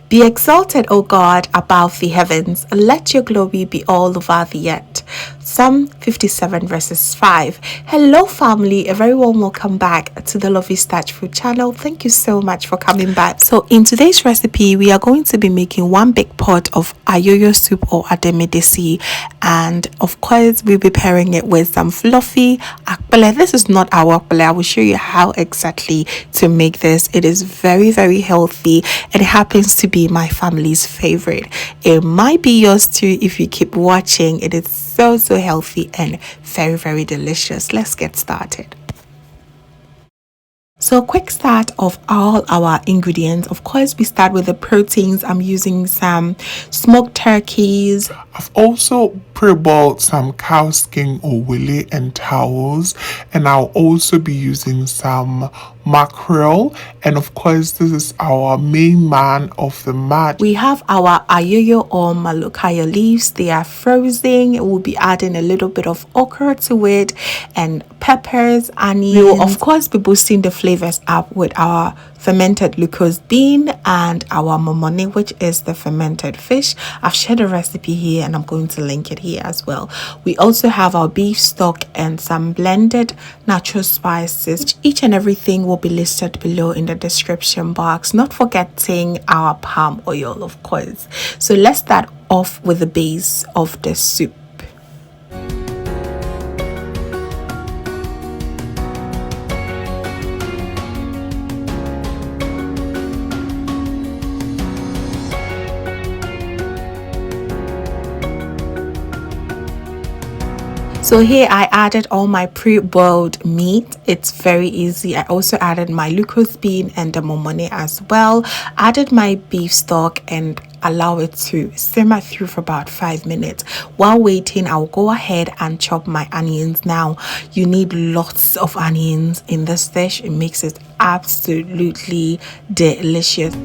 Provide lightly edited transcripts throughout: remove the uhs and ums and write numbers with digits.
Be exalted, O God, above the heavens. Let your glory be all over the earth. Psalm 57 verses 5. Hello family, a very warm welcome back to the Lovystouch food channel. Thank you so much for coming back. So in today's recipe, we are going to be making one big pot of Ayoyo soup or Ademe Detsi, and of course we'll be pairing it with some fluffy Akple. This is not our Akple. I will show you how exactly to make this. It is very healthy and it happens to be my family's favorite. It might be yours too if you keep watching. It is so healthy and very delicious. Let's get started. So quick start of all our ingredients. Of course, we start with the proteins. I'm using some smoked turkeys. I've also pre-boiled some cow skin or wele and towels, and I'll also be using some mackerel, and of course this is our main man of the match. We have our ayoyo or molochia leaves. They are frozen. We'll be adding a little bit of okro to it and peppers, onions. We will of course be boosting the flavors up with our fermented Lucost bean and our momone, which is the fermented fish. I've shared a recipe here and I'm going to link it here as well. We also have our beef stock and some blended natural spices. Each and everything will be listed below in the description box, not forgetting our palm oil, of course. So let's start off with the base of the soup. So here I added all my pre-boiled meat. It's very easy. I also added my Lucost bean and the momone as well. Added my beef stock and allow it to simmer through for about 5 minutes. While waiting, I'll go ahead and chop my onions. Now you need lots of onions in this dish. It makes it absolutely delicious.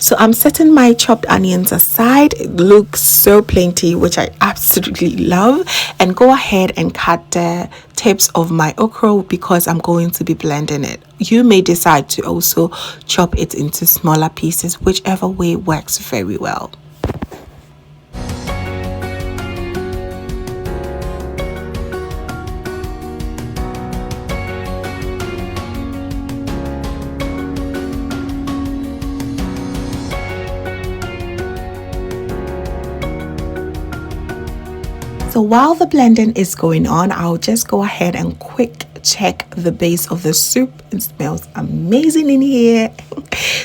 So I'm setting my chopped onions aside. It looks so plenty, which I absolutely love. And go ahead and cut the tips of my okro because I'm going to be blending it. You may decide to also chop it into smaller pieces, whichever way works very well. So while the blending is going on, I'll just go ahead and quick check the base of the soup. It smells amazing in here.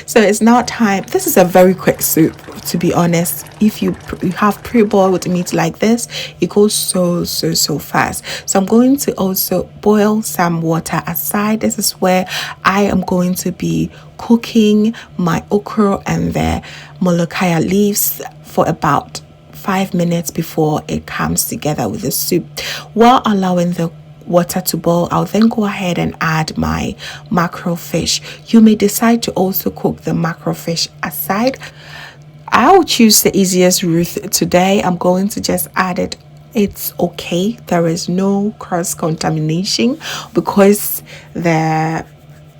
So it's now time. This is a very quick soup, to be honest. If you have pre-boiled meat like this, it goes so fast. So I'm going to also boil some water aside. This is where I am going to be cooking my okro and the molochia leaves for about 5 minutes before it comes together with the soup. While allowing the water to boil, I'll then go ahead and add my mackerel fish. You may decide to also cook the mackerel fish aside. I'll choose the easiest route today. I'm going to just add it. It's okay. There is no cross contamination because the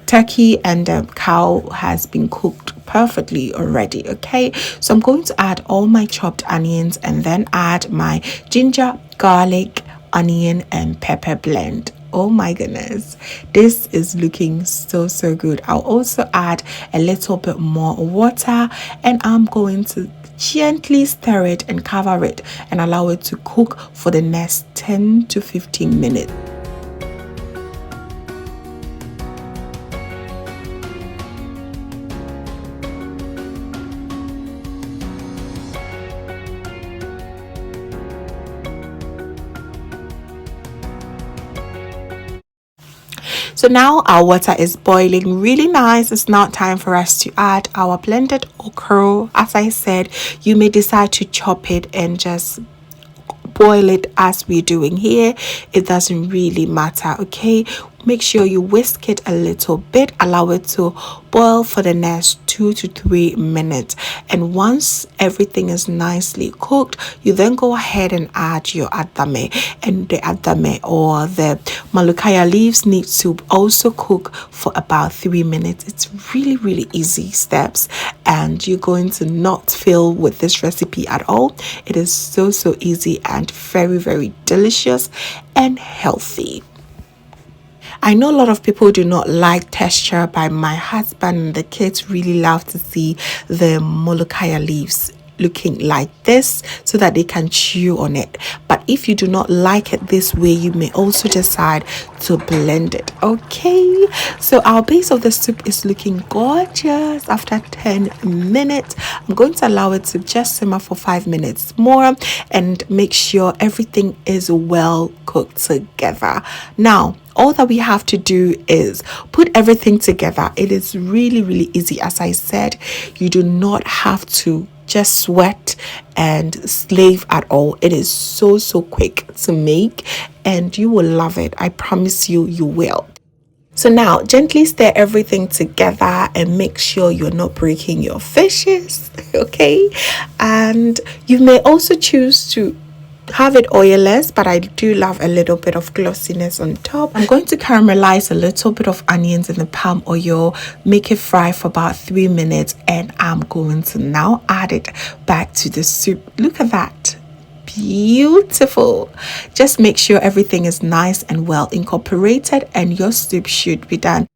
turkey and the cow has been cooked perfectly already. Okay, so I'm going to add all my chopped onions and then add my ginger, garlic, onion and pepper blend. Oh my goodness, this is looking so good. I'll also add a little bit more water and I'm going to gently stir it and cover it and allow it to cook for the next 10 to 15 minutes. So now our water is boiling really nice. It's now time for us to add our blended okro. As I said, you may decide to chop it and just boil it as we're doing here. It doesn't really matter. Okay, make sure you whisk it a little bit, allow it to boil for the next 2 to 3 minutes. And once everything is nicely cooked, you then go ahead and add your ademe. And the ademe or the molochia leaves need to also cook for about 3 minutes. It's really easy steps, and you're going to not fail with this recipe at all. It is so easy and very delicious and healthy. I know a lot of people do not like texture, but my husband and the kids really love to see the molochia leaves looking like this so that they can chew on it. But if you do not like it this way, you may also decide to blend it. Okay, so our base of the soup is looking gorgeous after 10 minutes. I'm going to allow it to just simmer for 5 minutes more and make sure everything is well cooked together. Now all that we have to do is put everything together. It is really easy. As I said, you do not have to just sweat and slave at all. It is so quick to make, and you will love it. I promise you, you will. So now gently stir everything together and make sure you're not breaking your fishes. Okay, and you may also choose to have it oilless, but I do love a little bit of glossiness on top. I'm going to caramelize a little bit of onions in the palm oil, make it fry for about 3 minutes, and I'm going to now add it back to the soup. Look at that, beautiful. Just make sure everything is nice and well incorporated, and your soup should be done.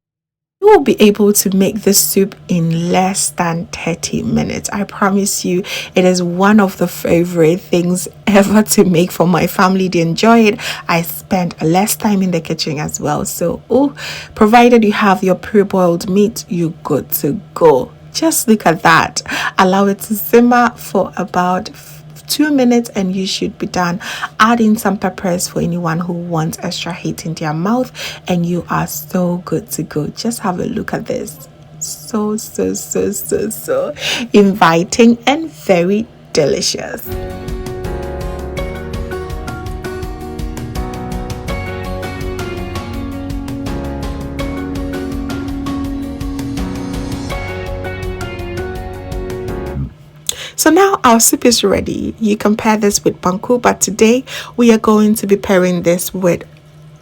You will be able to make this soup in less than 30 minutes. I promise you, it is one of the favorite things ever to make for my family. They enjoy it. I spend less time in the kitchen as well. So, provided you have your pre-boiled meat, you're good to go. Just look at that. Allow it to simmer for about 2 minutes and you should be done. Add in some peppers for anyone who wants extra heat in their mouth, and you are so good to go. Just have a look at this. So inviting and very delicious. So now our soup is ready. You can pair this with banku, but today we are going to be pairing this with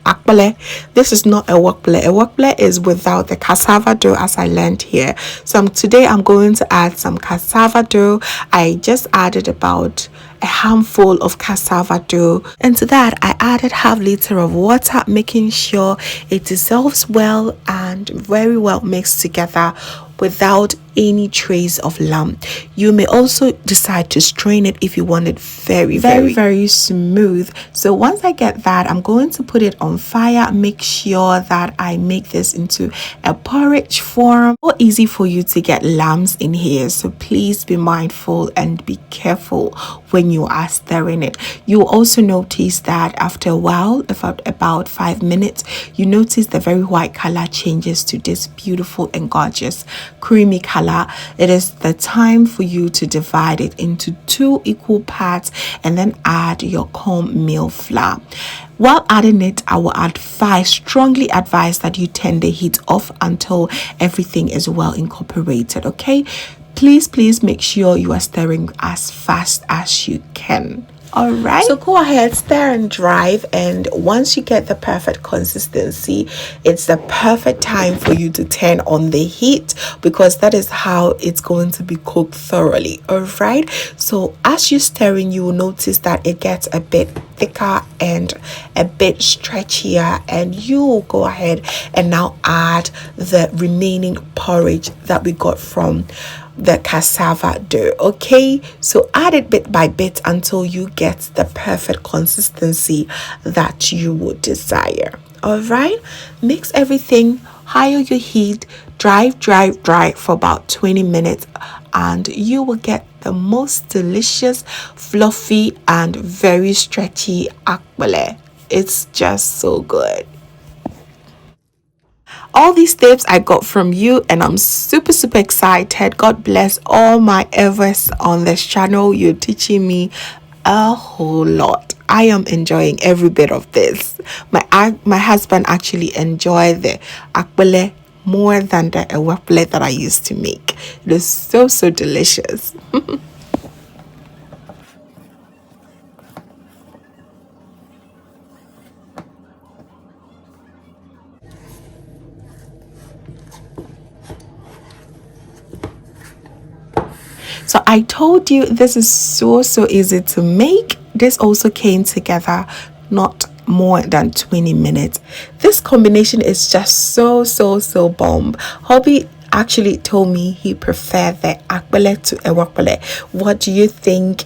Akple. This is not a wakple. A wakple is without the cassava dough, as I learned here. So today I'm going to add some cassava dough. I just added about a handful of cassava dough, and to that I added half liter of water, making sure it dissolves well and very well mixed together without any trace of lump. You may also decide to strain it if you want it very smooth. So once I get that, I'm going to put it on fire. Make sure that I make this into a porridge form. So easy for you to get lumps in here, so please be mindful and be careful when you are stirring it. You will also notice that after a while, about 5 minutes, you notice the very white color changes to this beautiful and gorgeous creamy color. It is the time for you to divide it into 2 equal parts and then add your cornmeal flour. While adding it, I will strongly advise that you turn the heat off until everything is well incorporated. Okay, please make sure you are stirring as fast as you can. All right, so go ahead, stir and drive, and once you get the perfect consistency, it's the perfect time for you to turn on the heat, because that is how it's going to be cooked thoroughly. All right, so as you're stirring, you will notice that it gets a bit thicker and a bit stretchier, and you will go ahead and now add the remaining porridge that we got from the cassava dough. Okay, so add it bit by bit until you get the perfect consistency that you would desire. All right, mix everything, higher your heat, dry for about 20 minutes, and you will get the most delicious, fluffy and very stretchy akpele. It's just so good. All these tips I got from you, and I'm super excited. God bless all my Evers on this channel. You're teaching me a whole lot. I am enjoying every bit of this. My husband actually enjoyed the Akple more than the Akple that I used to make. It is so delicious. So I told you this is so easy to make. This also came together not more than 20 minutes. This combination is just so bomb. Hobby actually told me he preferred the Akple to Akple. What do you think?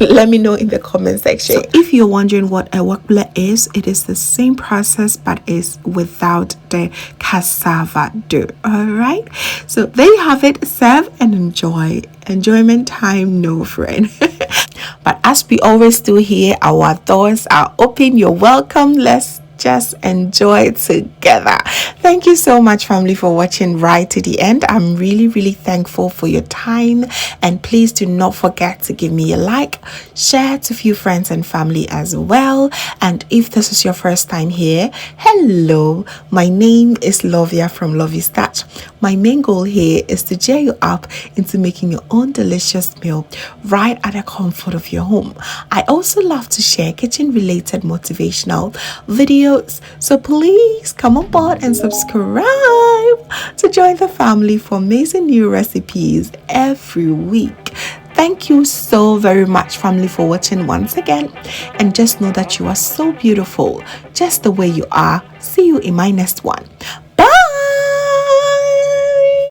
Let me know in the comment section. So if you're wondering what a Akple is, it is the same process but is without the cassava dough. All right, so there you have it. Serve and enjoy. Enjoyment time, no friend. But as we always do here, our doors are open. You're welcome. Let's just enjoy together. Thank you so much, family, for watching right to the end. I'm really thankful for your time, and please do not forget to give me a like, share to a few friends and family as well. And if this is your first time here, hello, my name is Lovia from Lovystouch. My main goal here is to cheer you up into making your own delicious meal right at the comfort of your home. I also love to share kitchen related motivational videos, so please come on board and subscribe to join the family for amazing new recipes every week. Thank you so very much, family, for watching once again, and just know that you are so beautiful just the way you are. See you in my next one.